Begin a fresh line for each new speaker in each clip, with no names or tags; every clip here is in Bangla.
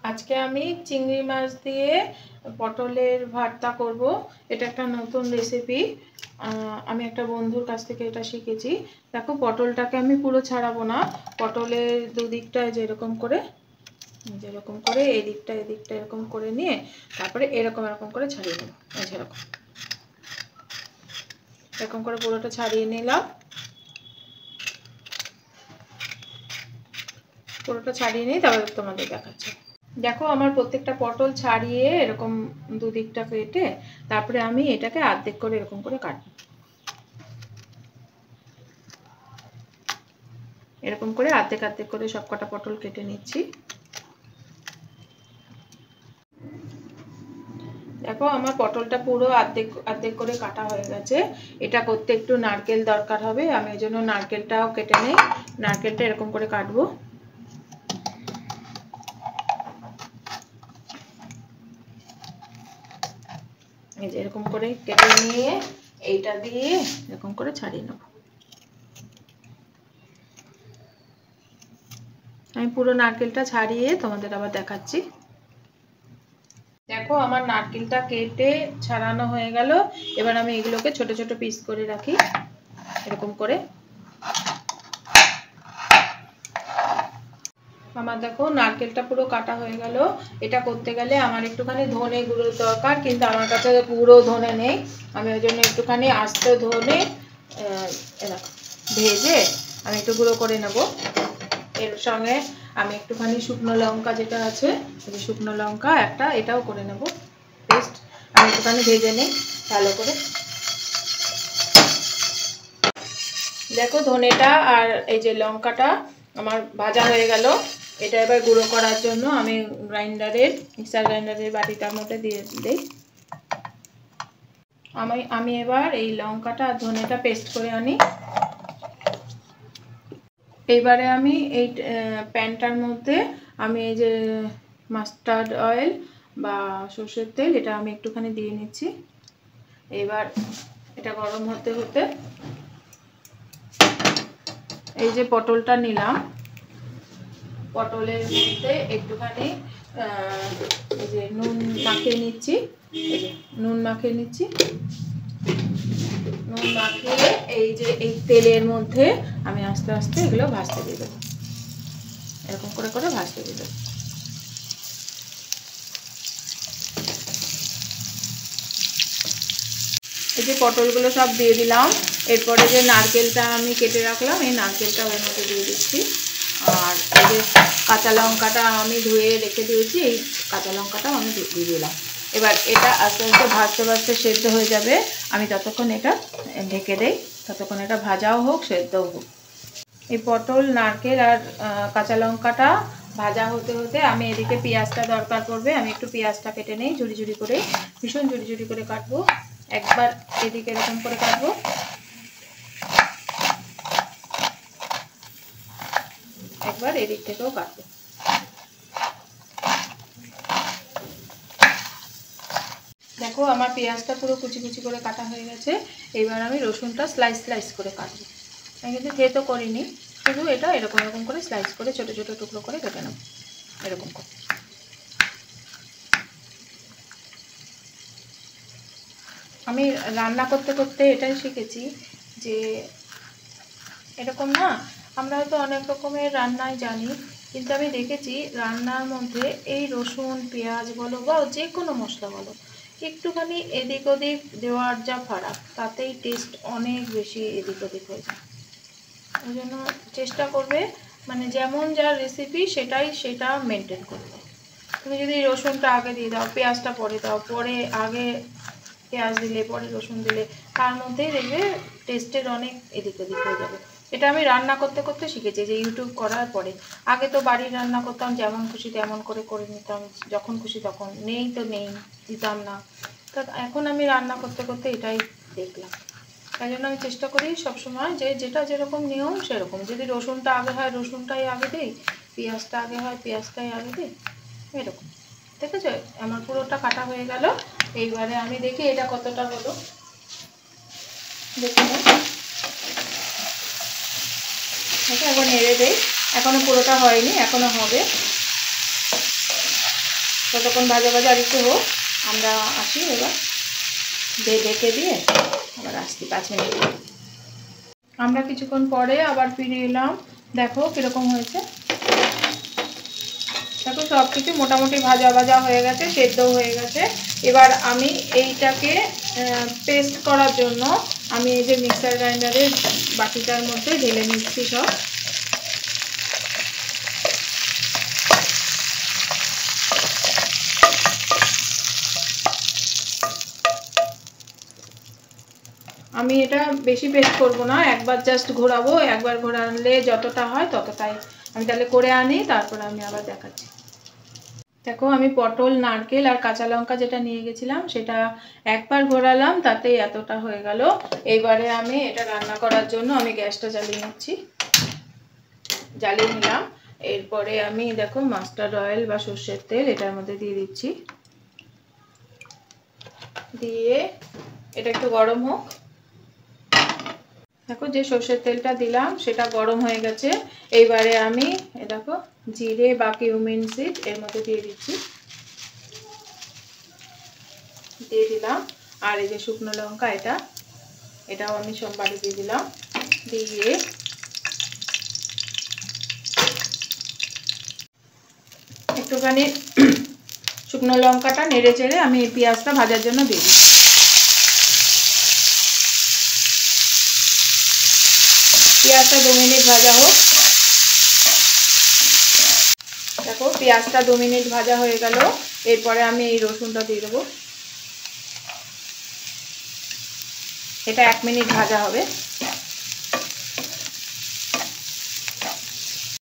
আজকে আমি চিংড়ি মাছ দিয়ে পটলের ভর্তা করব। এটা একটা নতুন রেসিপি, আমি একটা বন্ধুর কাছ থেকে এটা শিখেছি। দেখো, পটলটাকে আমি পুরো ছাড়াবো না, পটলের দুদিকটা যেরকম করে এদিকটা এরকম করে নিয়ে তারপরে এরকম করে ছাড়িয়ে নেব। এরকম করে পুরোটা ছাড়িয়ে নিলাম। পুরোটা ছাড়িয়ে নিই, তারপরে তোমাদের দেখাচ্ছি। দেখো, আমার প্রত্যেকটা পটল ছাড়িয়ে এরকম দুদিকটা কেটে তারপরে আমি এটাকে অর্ধেক করে এরকম করে কাটবো। এরকম করে অর্ধেক করে সবকটা পটল কেটে নিচ্ছি। দেখো, আমার পটলটা পুরো অর্ধেক করে কাটা হয়ে গেছে। এটা করতে একটু নারকেল দরকার হবে, আমি ওই জন্য নারকেলটাও কেটে নেই। নারকেলটা এরকম করে কাটবো। এই যে এরকম করে কেটে নিয়ে এইটা দিয়ে এরকম করে ছাড়িয়ে নেব। আমি পুরো নারকেলটা ছাড়িয়ে তোমাদের আবার দেখাচ্ছি। দেখো, আমার নারকেলটা কেটে ছাড়ানো হয়ে গেল। এবার আমি এগুলোকে ছোট ছোট পিস করে রাখি এরকম করে। আমার দেখো নারকেলটা পুরো কাটা হয়ে গেল। এটা করতে গেলে আমার একটুখানি ধনে গুঁড়ো দরকার, কিন্তু আমার কাছে পুরো ধনে নেই। আমি ওই জন্য একটুখানি আস্ত ধনে ভেজে আমি একটু গুঁড়ো করে নেব। এর সঙ্গে আমি একটুখানি শুকনো লঙ্কা যেটা আছে, শুকনো লঙ্কা একটা, এটাও করে নেব পেস্ট। আমি একটুখানি ভেজে নিই ভালো করে। দেখো, ধনেটা আর এই যে লঙ্কাটা আমার ভাজা হয়ে গেল। এটা এবার গুঁড়ো করার জন্য আমি মিক্সার গ্রাইন্ডারের বাটিটার মধ্যে দিয়ে দিই। আমি এবার এই লঙ্কাটা আর ধনেটা পেস্ট করে আনি। এইবারে আমি এই প্যানটার মধ্যে আমি এই যে মাস্টার্ড অয়েল বা সর্ষের তেল, এটা আমি একটুখানি দিয়ে নিচ্ছি। এবার এটা গরম হতে হতে এই যে পটলটা নিলাম, পটলের মধ্যে একটুখানি এই যে নুন মাখিয়ে নিচ্ছি। নুন মাখিয়ে এই যে এই তেলের মধ্যে আমি আস্তে আস্তে এগুলো ভাজতে দিয়ে দেবো। এরকম করে ভাজতে দিয়ে দেবো। এই যে পটলগুলো সব দিয়ে দিলাম। এরপরে যে নারকেলটা আমি কেটে রাখলাম, এই নারকেলটা ওর মধ্যে দিয়ে দিচ্ছি। আর এই যে কাঁচা লঙ্কাটা আমি ধুয়ে রেখে দিয়েছি, এই কাঁচা লঙ্কাটাও আমি দিয়ে দিলাম। এবার এটা আস্তে আস্তে ভাজতে সেদ্ধ হয়ে যাবে। আমি ততক্ষণ এটা ঢেকে দেই, ততক্ষণ এটা ভাজাও হোক সেদ্ধও হোক। এই পটল, নারকেল আর কাঁচা লঙ্কাটা ভাজা হতে হতে আমি এদিকে পেঁয়াজটা দরকার পড়বে। আমি একটু পেঁয়াজটা কেটে নেই ঝুড়ি করে, ভীষণ ঝুড়ি করে কাটবো। একবার এদিকে এরকম করে কাটবো, একবার এদিক থেকেও কাটবো। দেখো, আমার পেঁয়াজটা পুরো কুচি করে কাটা হয়ে গেছে। এবার আমি রসুনটা স্লাইস করে কাটবো। আমি কিন্তু থেতো করিনি, শুধু এটা এরকম করে স্লাইস করে ছোট ছোট টুকরো করে কেটে নেব এরকম করে। আমি রান্না করতে এটাই শিখেছি যে এরকম না, আমরা হয়তো অনেক রকমের রান্নাই জানি, কিন্তু আমি দেখেছি রান্নার মধ্যে এই রসুন পেঁয়াজ বলো বা যে কোনো মশলা বলো, একটুখানি এদিক ওদিক দেওয়ার যা ফারাক, তাতেই টেস্ট অনেক বেশি এদিক ওদিক হয়ে যায়। ওই জন্য চেষ্টা করবে মানে যেমন যা রেসিপি সেটা মেনটেন করবে। তুমি যদি রসুনটা আগে দিয়ে দাও, পেঁয়াজটা পরে দাও, পরে আগে পেঁয়াজ দিলে পরে রসুন দিলে, তার মধ্যেই দেখবে টেস্টের অনেক এদিক ওদিক হয়ে যাবে। এটা আমি রান্না করতে শিখেছি, যে ইউটিউব করার পরে। আগে তো বাড়ির রান্না করতাম, যেমন খুশি তেমন করে নিতাম, যখন খুশি তখন, নেই তো নেই, দিতাম না। তো এখন আমি রান্না করতে এটাই দেখলাম। তাই জন্য আমি চেষ্টা করি সবসময় যে যেটা যেরকম নিয়ম সেরকম। যদি রসুনটা আগে হয় রসুনটাই আগে দিই, পেঁয়াজটা আগে হয় পেঁয়াজটাই আগে দিই, এরকম। ঠিক আছে, আমার পুরোটা কাটা হয়ে গেল। এইবারে আমি দেখি এটা কতটা হলো, দেখি একবার নেড়ে দেই। এখনো পুরোটা হয়নি, এখনো হবে। ততক্ষণ ভাজা ভাজা আর একটু হোক, আমরা আসি এবার ঢেকে দিয়ে আবার আসছি 5 মিনিট। আমরা কিছুক্ষণ পরে আবার ফিরে এলাম। দেখো কীরকম হয়েছে। দেখো সব কিছু মোটামুটি ভাজা ভাজা হয়ে গেছে, সেদ্ধ হয়ে গেছে। এবার আমি এইটাকে পেস্ট করার জন্য আমি এই যে মিক্সার গ্রাইন্ডারের বাটিটার মধ্যে ঢেলে নিচ্ছি সব। আমি এটা বেশি পেস্ট করব না, একবার জাস্ট ঘোরাবো। একবার ঘোরালে যতটা হয় ততটাই। আমি তাহলে করে আনি, তারপর আমি আবার দেখাচ্ছি। দেখো আমি পটল, নারকেল আর কাঁচা লঙ্কা যেটা নিয়ে গেছিলাম সেটা একবার ঘোরালাম, তাতেই এতটা হয়ে গেল। এইবারে আমি এটা রান্না করার জন্য আমি গ্যাসটা জ্বালিয়ে নিচ্ছি। জ্বালিয়ে নিলাম। এরপরে আমি দেখো মাস্টার্ড অয়েল বা সর্ষের তেল এটার মধ্যে দিয়ে দিচ্ছি। দিয়ে এটা একটু গরম হোক। দেখো যে সর্ষের তেলটা দিলাম সেটা গরম হয়ে গেছে। এইবারে আমি দেখো জিরে বা কিউমিন সিড এর মধ্যে দিয়ে দিচ্ছি, দিয়ে দিলাম। আর এই যে শুকনো লঙ্কা এটাও আমি সোমবারে দিয়ে দিলাম। দিয়ে একটুখানি শুকনো লঙ্কাটা নেড়ে চেড়ে আমি এই পেঁয়াজটা ভাজার জন্য দিয়ে দিই। পেঁয়াজটা 2 মিনিট ভাজা হোক। দেখো পেঁয়াজটা 2 মিনিট ভাজা হয়ে গেল। এরপরে আমি এই রসুনটা দিয়ে দেবো। এটা 1 মিনিট ভাজা হবে।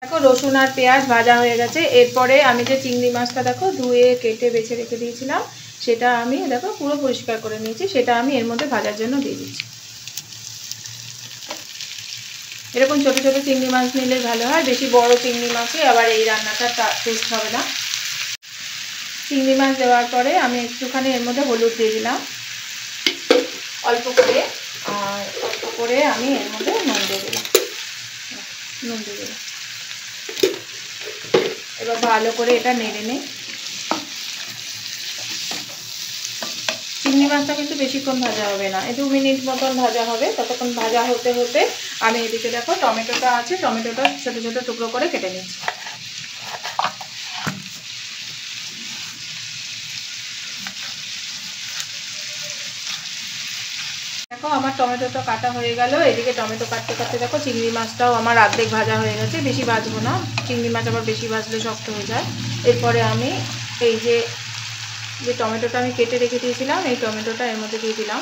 দেখো রসুন আর পেঁয়াজ ভাজা হয়ে গেছে। এরপরে আমি যে চিংড়ি মাছটা দেখো ধুয়ে কেটে বেছে রেখে দিয়েছিলাম সেটা আমি দেখো পুরো পরিষ্কার করে নিয়েছি, সেটা আমি এর মধ্যে ভাজার জন্য দিয়ে দিচ্ছি। এরকম ছোট ছোট চিংড়ি মাছ নিলে ভালো হয়, বেশি বড় চিংড়ি মাছে আবার এই রান্নাটা টেস্ট হবে না। চিংড়ি মাছ দেওয়ার পরে আমি একটুখানি এর মধ্যে হলুদ দিয়ে দিলাম অল্প করে, আর অল্প করে আমি এর মধ্যে নুন দিয়ে দিলাম। এবার ভালো করে এটা নেড়ে নেই। চিংড়ি মাছটা কিন্তু বেশিক্ষণ ভাজা হবে না, 2 মিনিট মতন ভাজা হবে। ততক্ষণ ভাজা হতে হতে আমি এদিকে দেখো টমেটোটা আছে, টমেটোটা ছোট ছোট টুকরো করে কেটে নিচ্ছি। দেখো আমার টমেটোটা কাটা হয়ে গেল। এদিকে টমেটো কাটতে কাটতে দেখো চিংড়ি মাছটাও আমার অর্ধেক ভাজা হয়ে গেছে। বেশি ভাজবো না, চিংড়ি মাছ আবার বেশি ভাজলে শক্ত হয়ে যায়। এরপরে আমি এই যে টমেটোটা আমি কেটে রেখে দিয়েছিলাম এই টমেটোটা এর মধ্যে দিয়ে দিলাম।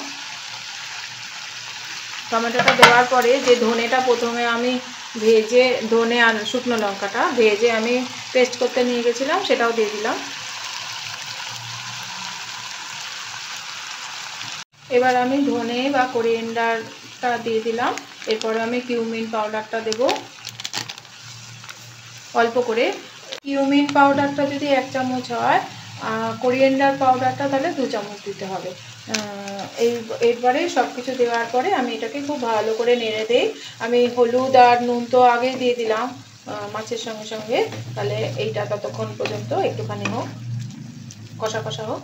টমেটোটা দেওয়ার পরে যে ধনেটা প্রথমে আমি ভেজে, ধনে আর শুকনো লঙ্কাটা ভেজে আমি পেস্ট করতে নিয়ে গেছিলাম সেটাও দিয়ে দিলাম। এবার আমি ধনে বা কোরিয়েন্ডারটা দিয়ে দিলাম। এরপরে আমি কিউমিন পাউডারটা দেব অল্প করে। কিউমিন পাউডারটা যদি 1 চামচ হয়, কোরিয়েন্ডার পাউডারটা তাহলে 2 চামচ দিতে হবে। এরপরে সব কিছু দেওয়ার পরে আমি এটাকে খুব ভালো করে নেড়ে দিই। আমি হলুদ আর নুন তো আগেই দিয়ে দিলাম মাছের সঙ্গে সঙ্গে, তাহলে এইটা ততক্ষণ পর্যন্ত একটুখানি হোক, কষা কষা হোক।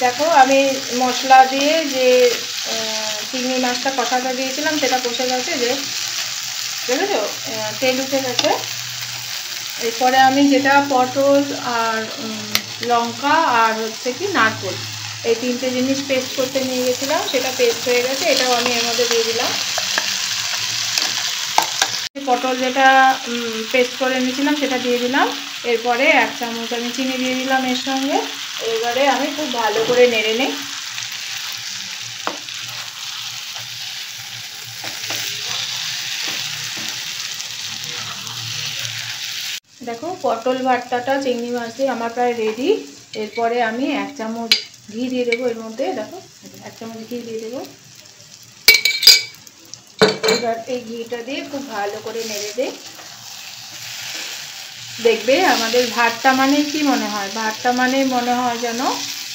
দেখো আমি মশলা দিয়ে যে চিংড়ি মাছটা কষাটা দিয়েছিলাম সেটা কষে গেছে, যে বুঝেছো তেল উঠে গেছে। এরপরে আমি যেটা পটল আর লঙ্কা আর হচ্ছে কি নারকেল এই 3টে জিনিস পেস্ট করতে নিয়ে গেছিলাম সেটা পেস্ট হয়ে গেছে, এটাও আমি এর মধ্যে দিয়ে দিলাম। পটল যেটা পেস্ট করে নিয়েছিলাম সেটা দিয়ে দিলাম। এরপরে 1 চামচ আমি চিনি দিয়ে দিলাম এর সঙ্গে। এবারে আমি খুব ভালো করে নেড়ে নিই। দেখো পটল ভর্তাটা চিংড়ি মাছ দিয়ে আমার প্রায় রেডি। এরপরে আমি 1 চামচ ঘি দিয়ে দেবো এর মধ্যে। দেখো 1 চামচ ঘি দিয়ে দেবো। এবার এই ঘিটা দিয়ে খুব ভালো করে নেড়ে দিই। দেখবে আমাদের ভর্তা মানে কি মনে হয়, ভর্তা মানে মনে হয় যেন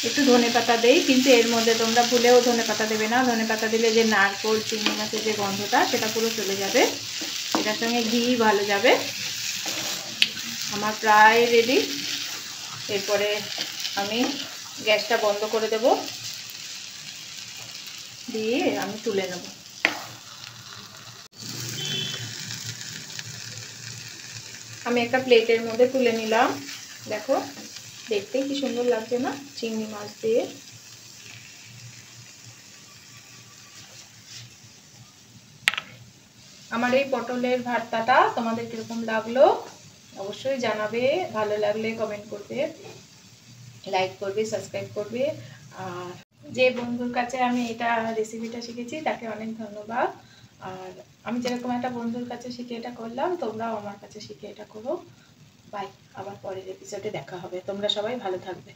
একটু ধনেপাতা দেই, কিন্তু এর মধ্যে তোমরা ভুলেও ধনেপাতা দেবে না। ধনেপাতা দিলে যে নারকেল চিংড়ি মাছের যে গন্ধটা সেটা পুরো চলে যাবে, এটার সঙ্গে ঘি ভালো যাবে। আমার প্রায় রেডি। এরপরে আমি গ্যাসটা বন্ধ করে দেব, দিয়ে আমি তুলে নেব। আমি একটা প্লেটের মধ্যে তুলে নিলাম। দেখো দেখতে কি সুন্দর লাগছে না, চিংড়ি মাছ দিয়ে। আমার এই পটলের ভর্তাটা তোমাদের কিরকম লাগলো অবশ্যই জানাবে। ভালো লাগলে কমেন্ট করবে, লাইক করবে, সাবস্ক্রাইব করবে। আর যে বন্ধুর কাছে আমি এটা রেসিপিটা শিখেছি তাকে অনেক ধন্যবাদ। আর আমি যেরকম একটা বন্ধুর কাছে শিখে এটা করলাম, তোমরাও আমার কাছে শিখে এটা করো। বাই, আবার পরের এপিসোডে দেখা হবে। তোমরা সবাই ভালো থাকবে।